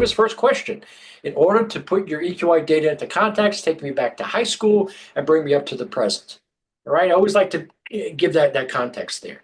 famous first question. In order to put your EQi data into context, take me back to high school and bring me up to the present. All right, I always like to give that context there.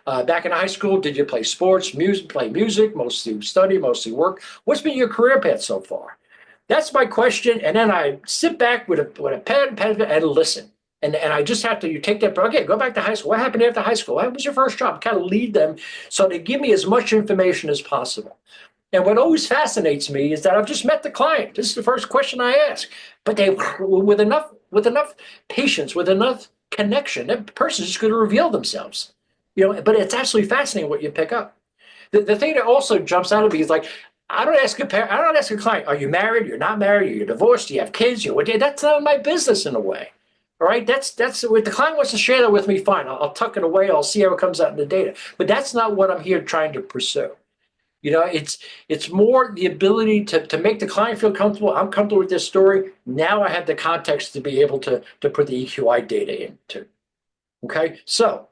Back in high school, did you play sports, play music, mostly study, mostly work? What's been your career path so far? That's my question, and then I sit back with a pen and listen. And I just have to, you take that, okay, go back to high school. What happened after high school? What was your first job? Kind of lead them so they give me as much information as possible. And what always fascinates me is that I've just met the client. This is the first question I ask. But they, with enough patience, with enough connection, that person's just going to reveal themselves. But it's absolutely fascinating what you pick up. The thing that also jumps out at me is like, I don't ask a client, are you married? You're not married? You're divorced? Do you have kids? That's not my business in a way. All right, that's what the client wants to share that with me. Fine, I'll tuck it away. I'll see how it comes out in the data. But that's not what I'm here trying to pursue. It's more the ability to make the client feel comfortable. I'm comfortable with this story. Now I have the context to be able to put the EQi data into. Okay, so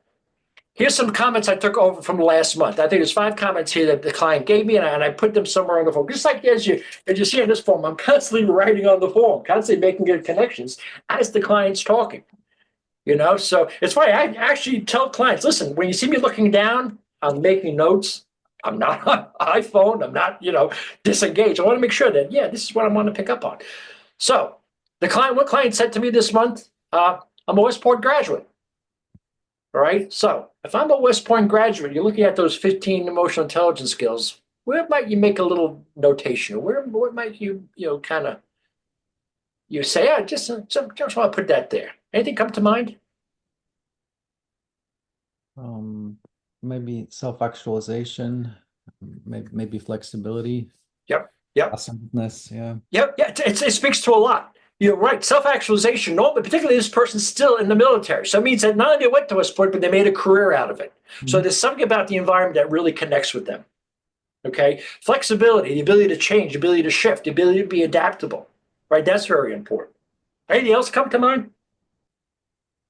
here's some comments I took over from last month. I think there's 5 comments here that the client gave me, and I put them somewhere on the form. Just like as you see in this form, I'm constantly writing on the form, constantly making good connections as the client's talking. So it's funny. I actually tell clients, listen, when you see me looking down, I'm making notes. I'm not on iPhone. I'm not, disengaged. I want to make sure that, this is what I want to pick up on. So one client said to me this month, I'm a West Point graduate. All right. So if I'm a West Point graduate, you're looking at those 15 emotional intelligence skills. Where might you make a little notation? What might you, you say, I just want to put that there. Anything come to mind? Maybe self-actualization, maybe flexibility. Yep. Awesomeness, yeah. Yep. It speaks to a lot. You're right. Self-actualization, no, but particularly this person's still in the military. So it means that not only they went to West Point, but they made a career out of it. Mm-hmm. So there's something about the environment that really connects with them. Okay. Flexibility, the ability to change, the ability to shift, the ability to be adaptable. Right. That's very important. Anything else come to mind?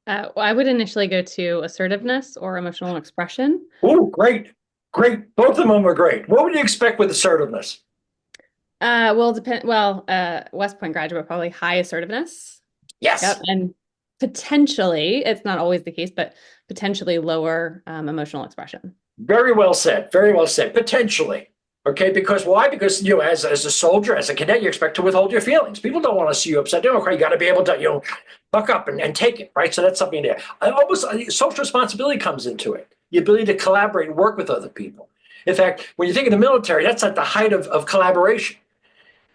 Well, I would initially go to assertiveness or emotional expression. Oh, great. Both of them are great. What would you expect with assertiveness? West Point graduate, probably high assertiveness. Yes. Yep. And potentially, it's not always the case, but potentially lower emotional expression. Very well said. Potentially. Okay, because why? Because as a soldier, as a cadet, you expect to withhold your feelings. People don't want to see you upset. You got to be able to buck up and take it, right? So that's something there. Social responsibility comes into it. The ability to collaborate and work with other people. In fact, when you think of the military, that's at the height of collaboration.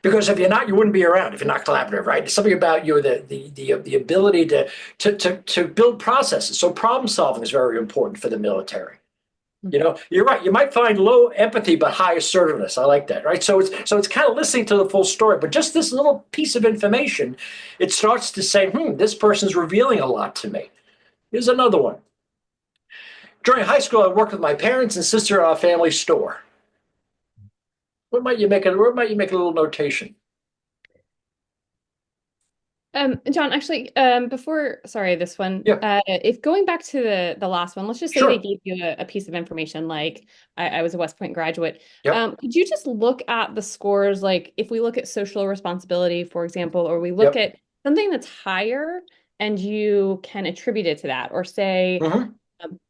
Because if you're not, you wouldn't be around if you're not collaborative, right? There's something about the ability to build processes. So problem solving is very important for the military. You're right. You might find low empathy, but high assertiveness. I like that, right? So it's kind of listening to the full story, but just this little piece of information, it starts to say, this person's revealing a lot to me. Here's another one. During high school, I worked with my parents and sister at a family store. Where might you make a little notation? John, actually, this one, yeah. If going back to the last one, let's just say they gave you a piece of information, like I was a West Point graduate. Yep. Could you just look at the scores? Like if we look at social responsibility, for example, or we look at something that's higher and you can attribute it to that, or say,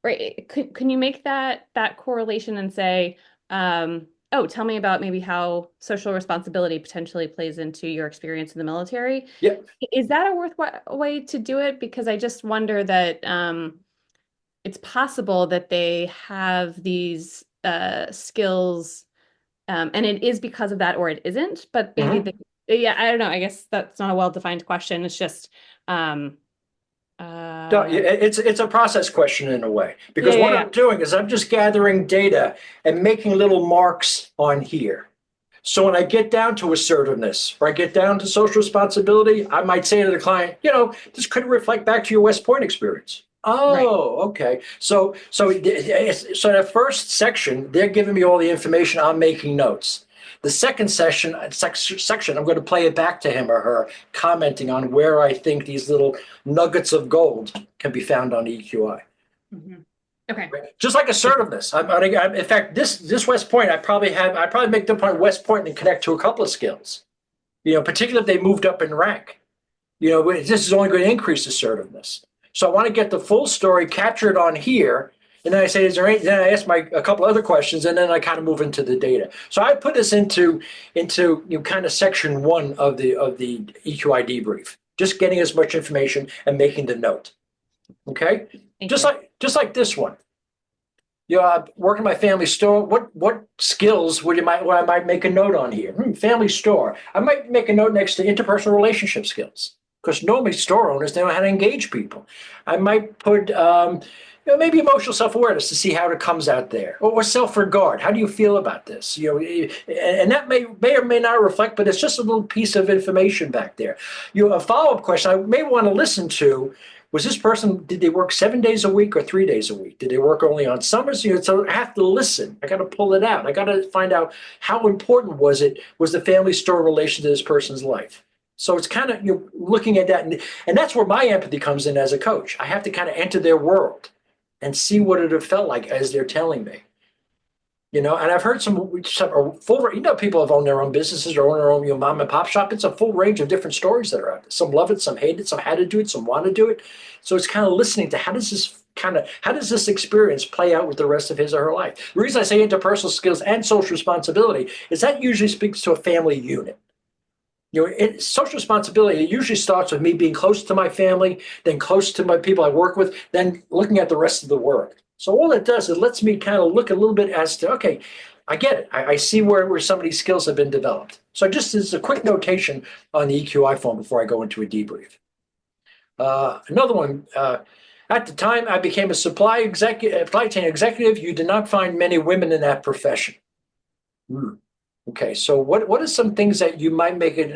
right, can you make that correlation and say, tell me about maybe how social responsibility potentially plays into your experience in the military. Yeah. Is that a worthwhile way to do it? Because I just wonder that it's possible that they have these skills and it is because of that or it isn't. But maybe, I don't know. I guess that's not a well-defined question. It's just... No, it's a process question in a way, because what I'm doing is I'm just gathering data and making little marks on here. So when I get down to assertiveness or I get down to social responsibility, I might say to the client, this could reflect back to your West Point experience. Oh, right. Okay. So that first section, they're giving me all the information. I'm making notes. The second section, I'm going to play it back to him or her, commenting on where I think these little nuggets of gold can be found on EQi. Mm-hmm. Okay. Right? Just like assertiveness. In fact, this West Point, I probably make the point West Point and connect to a couple of skills. Particularly if they moved up in rank. This is only going to increase assertiveness. So I want to get the full story, capture it on here, and then I say, then I ask a couple other questions, and then I kind of move into the data. So I put this into kind of section 1 of the EQi debrief, just getting as much information and making the note. Okay, just like this one. I work in my family store. What skills I might make a note on here? Family store. I might make a note next to interpersonal relationship skills, because normally store owners, they know how to engage people. I might put maybe emotional self-awareness to see how it comes out there, or self-regard. How do you feel about this? And that may or may not reflect, but it's just a little piece of information back there. A follow-up question I may want to listen to. Was this person, did they work 7 days a week or 3 days a week? Did they work only on summers? So I have to listen. I got to pull it out. I got to find out how important was the family store relation to this person's life. So it's kind of looking at that, and that's where my empathy comes in as a coach. I have to kind of enter their world and see what it have felt like as they're telling me. And I've heard some full, people have owned their own businesses or own their own mom and pop shop. It's a full range of different stories that are out there. Some love it, some hate it, some had to do it, some want to do it. So it's kind of listening to how does this experience play out with the rest of his or her life? The reason I say interpersonal skills and social responsibility is that usually speaks to a family unit. Social responsibility, it usually starts with me being close to my family, then close to my people I work with, then looking at the rest of the work. So all it does is lets me kind of look a little bit as to, okay, I get it. I see where some of these skills have been developed. So just as a quick notation on the EQi form before I go into a debrief. Another one, at the time I became a supply chain executive, you did not find many women in that profession. Okay, so what are some things that you might make it?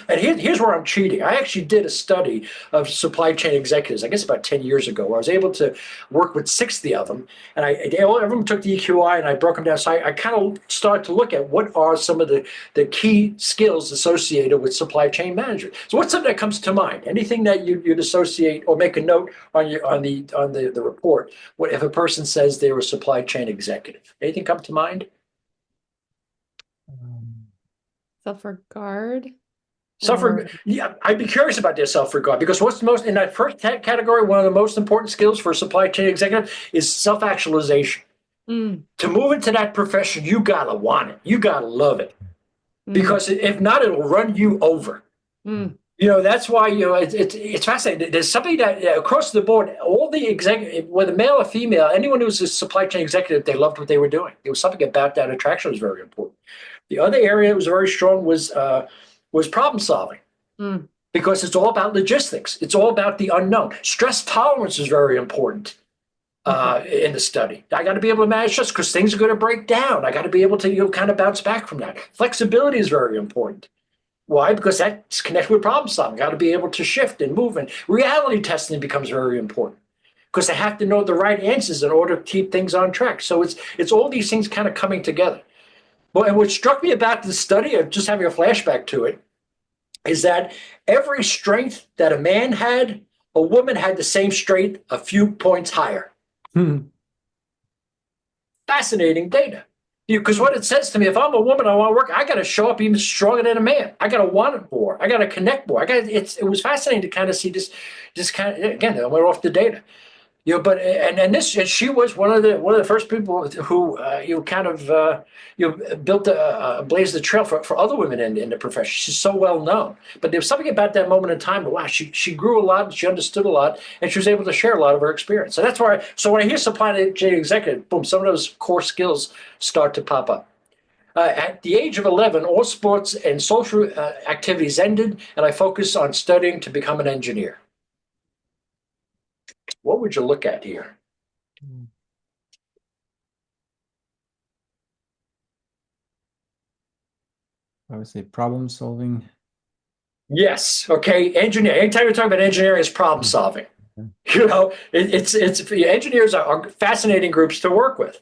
And here's where I'm cheating. I actually did a study of supply chain executives, I guess about 10 years ago, where I was able to work with 60 of them. And everyone took the EQi and I broke them down. So I kind of started to look at what are some of the key skills associated with supply chain management. So what's something that comes to mind? Anything that you'd associate or make a note on the report? What if a person says they're a supply chain executive? Anything come to mind? Self-regard. Yeah, I'd be curious about their self-regard, because what's the most in that first category, one of the most important skills for a supply chain executive is self-actualization. To move into that profession, you gotta want it, you gotta love it, because if not, it'll run you over. That's why it's fascinating. There's something that across the board, all the executive, whether male or female, anyone who's a supply chain executive, they loved what they were doing. There was something about that attraction was very important. The other area that was very strong was problem solving, because it's all about logistics. It's all about the unknown. Stress tolerance is very important in the study. I got to be able to manage stress because things are going to break down. I got to be able to kind of bounce back from that. Flexibility is very important. Why? Because that's connected with problem solving. Got to be able to shift and move. And reality testing becomes very important, because they have to know the right answers in order to keep things on track. So it's all these things kind of coming together. Well, and what struck me about the study, of just having a flashback to it, is that every strength that a man had, a woman had the same strength a few points higher. Fascinating data. Because what it says to me, if I'm a woman, I want to work, I got to show up even stronger than a man. I got to want it more. I got to connect more. It was fascinating to kind of see this kind of, again, I went off the data. But she was one of the first people who built blazed the trail for other women in the profession. She's so well known. But there was something about that moment in time. Wow, she grew a lot, and she understood a lot, and she was able to share a lot of her experience. So that's why. So when I hear supply chain executive, boom, some of those core skills start to pop up. At the age of 11, all sports and social activities ended, and I focused on studying to become an engineer. What would you look at here? I would say problem solving. Yes. Okay. Engineer. Anytime you're talking about engineering, it's problem solving. It's engineers are fascinating groups to work with.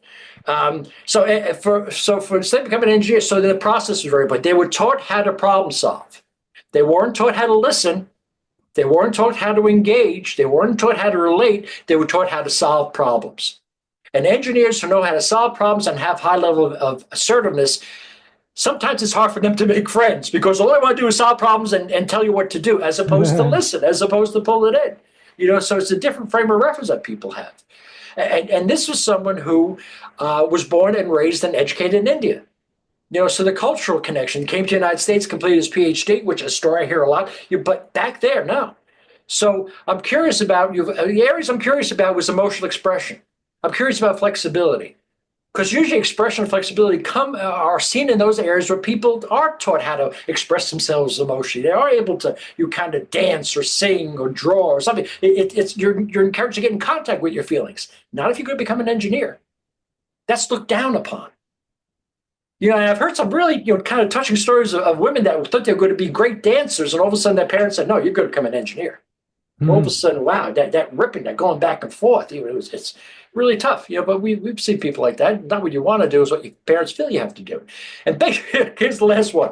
So instead of becoming an engineer, so the process is very important. They were taught how to problem solve. They weren't taught how to listen. They weren't taught how to engage. They weren't taught how to relate. They were taught how to solve problems. And engineers who know how to solve problems and have high level of assertiveness, sometimes it's hard for them to make friends because all they want to do is solve problems and tell you what to do, as opposed to listen, as opposed to pull it in. So it's a different frame of reference that people have. And this was someone who was born and raised and educated in India. So the cultural connection, came to the United States, completed his PhD, which is a story I hear a lot. But back there, no. So I'm curious about you. The areas I'm curious about was emotional expression. I'm curious about flexibility, because usually expression and flexibility are seen in those areas where people are taught how to express themselves emotionally. They are able to kind of dance or sing or draw or something. You're encouraged to get in contact with your feelings. Not if you're going to become an engineer. That's looked down upon. And I've heard some really kind of touching stories of women that thought they were going to be great dancers, and all of a sudden their parents said, "No, you're going to become an engineer." All of a sudden, wow, that ripping, that going back and forth, it's really tough. But we've seen people like that. Not what you want to do is what your parents feel you have to do. And here's the last one.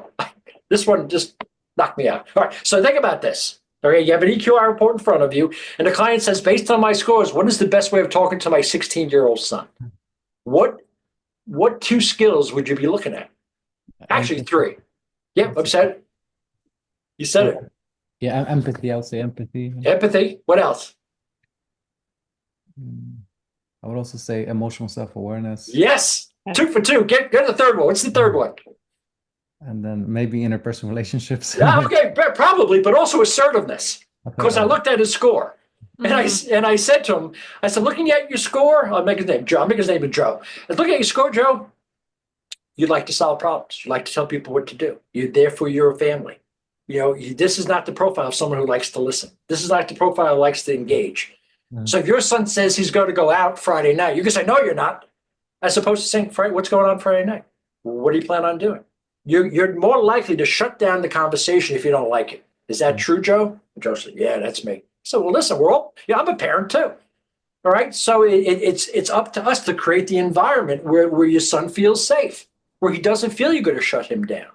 This one just knocked me out. All right, so think about this. All right, you have an EQi report in front of you, and the client says, based on my scores, what is the best way of talking to my 16-year-old son? What 2 skills would you be looking at? Actually, 3. Yeah, I'm said. You said it. Yeah, empathy. I would say empathy. Empathy. What else? I would also say emotional self-awareness. Yes. 2 for 2. Get the third one. What's the third one? And then maybe interpersonal relationships. Yeah, okay, probably, but also assertiveness. Because I looked at his score. And I said to him, I said, looking at your score, I'll make his name Joe. I'll make his name Joe. I said, looking at your score, Joe, you like to solve problems. You like to tell people what to do. You're there for your family. This is not the profile of someone who likes to listen. This is not the profile who likes to engage. So if your son says he's going to go out Friday night, you can say, no, you're not. As opposed to saying, what's going on Friday night? What do you plan on doing? You're more likely to shut down the conversation if you don't like it. Is that true, Joe? And Joe said, yeah, that's me. So, well, listen, I'm a parent too. All right. So it's up to us to create the environment where your son feels safe, where he doesn't feel you're going to shut him down.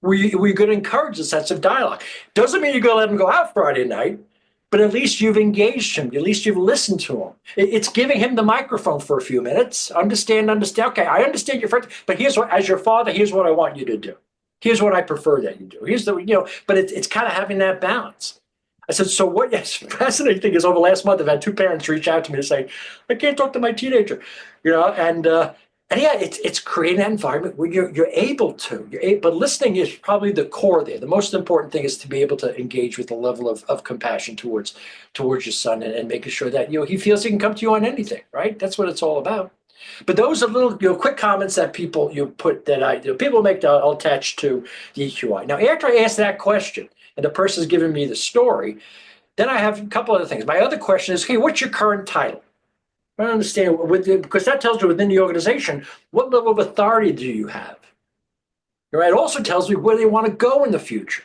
We're going to encourage a sense of dialogue. Doesn't mean you're going to let him go out Friday night, but at least you've engaged him. At least you've listened to him. It's giving him the microphone for a few minutes. Understand. Okay, I understand your friend, but as your father, here's what I want you to do. Here's what I prefer that you do. But it's kind of having that balance. I said, so what? Yes, fascinating thing is over the last month, I've had 2 parents reach out to me to say, I can't talk to my teenager, and yeah, it's creating that environment where you're able to. But listening is probably the core there. The most important thing is to be able to engage with a level of compassion towards your son and making sure that he feels he can come to you on anything. Right? That's what it's all about. But those are little quick comments that people put that people make that I'll attach to the EQi. Now, after I ask that question and the person's giving me the story, then I have a couple other things. My other question is, hey, what's your current title? I don't understand, because that tells you within the organization, what level of authority do you have? It also tells me where they want to go in the future.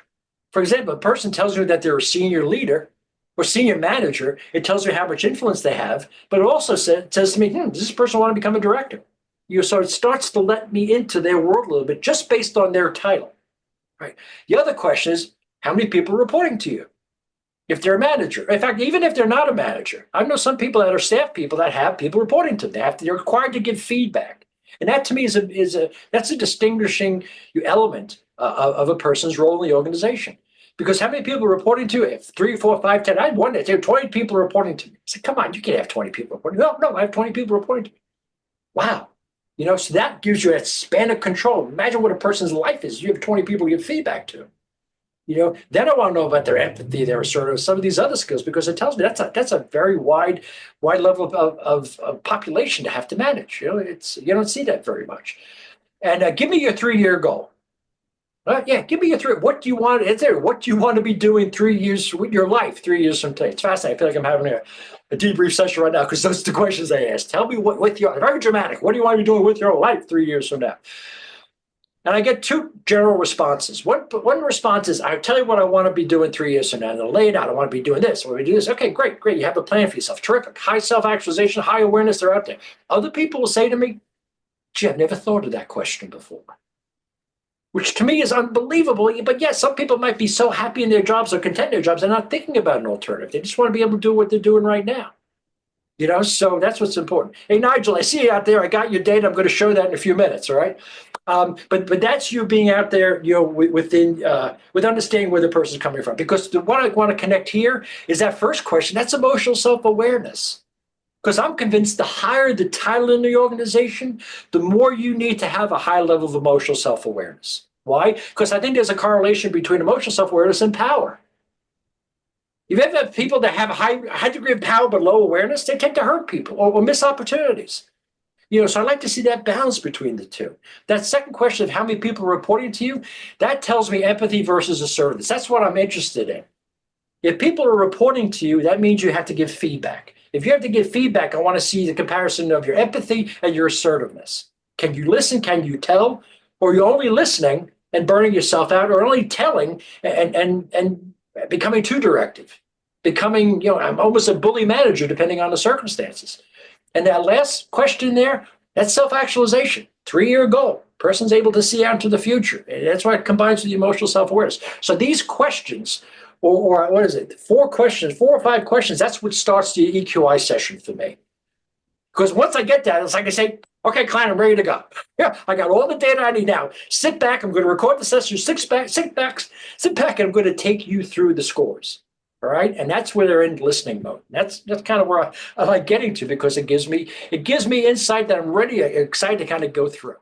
For example, a person tells you that they're a senior leader or senior manager. It tells you how much influence they have, but it also says to me, does this person want to become a director? So it starts to let me into their world a little bit just based on their title. Right. The other question is, how many people are reporting to you? If they're a manager. In fact, even if they're not a manager, I know some people that are staff people that have people reporting to them. They're required to give feedback. And that to me that's a distinguishing element of a person's role in the organization. Because how many people are reporting to you? If 3, 4, 5, 10, I had one that there were 20 people reporting to me. I said, come on, you can't have 20 people reporting. No, I have 20 people reporting to me. Wow. So that gives you a span of control. Imagine what a person's life is. You have 20 people you give feedback to. Then I want to know about their empathy, their assertiveness, some of these other skills, because it tells me that's a very wide level of population to have to manage. You don't see that very much. And give me your 3-year goal. Yeah, give me your 3. What do you want? What do you want to be doing 3 years with your life? 3 years from today. It's fascinating. I feel like I'm having a debrief session right now because those are the questions I ask. Tell me very dramatic. What do you want to be doing with your life 3 years from now? And I get 2 general responses. One response is, I'll tell you what I want to be doing 3 years from now. And I'll lay it out. I want to be doing this. I want to do this. Okay, great. You have a plan for yourself. Terrific. High self-actualization, high awareness, they're out there. Other people will say to me, gee, I've never thought of that question before. Which to me is unbelievable. But yes, some people might be so happy in their jobs or content in their jobs, they're not thinking about an alternative. They just want to be able to do what they're doing right now. So that's what's important. Hey, Nigel, I see you out there. I got your data. I'm going to show that in a few minutes. All right. But that's you being out there, with understanding where the person's coming from. Because what I want to connect here is that first question. That's emotional self-awareness. Because I'm convinced the higher the title in the organization, the more you need to have a high level of emotional self-awareness. Why? Because I think there's a correlation between emotional self-awareness and power. You've ever had people that have a high degree of power but low awareness, they tend to hurt people or miss opportunities. So I'd like to see that balance between the two. That second question of how many people are reporting to you, that tells me empathy versus assertiveness. That's what I'm interested in. If people are reporting to you, that means you have to give feedback. If you have to give feedback, I want to see the comparison of your empathy and your assertiveness. Can you listen? Can you tell? Or you're only listening and burning yourself out, or only telling and becoming too directive, becoming, I'm almost a bully manager depending on the circumstances. And that last question there, that's self-actualization, 3-year goal. Person's able to see out into the future. And that's why it combines with the emotional self-awareness. So these questions, or what is it, 4 or 5 questions, that's what starts the EQi session for me. Because once I get that, it's like I say, okay, client, I'm ready to go. Yeah, I got all the data I need now. Sit back, I'm going to record the session, sit back, and I'm going to take you through the scores. All right, and that's where they're in listening mode. That's kind of where I like getting to, because it gives me insight that I'm ready, excited to kind of go through.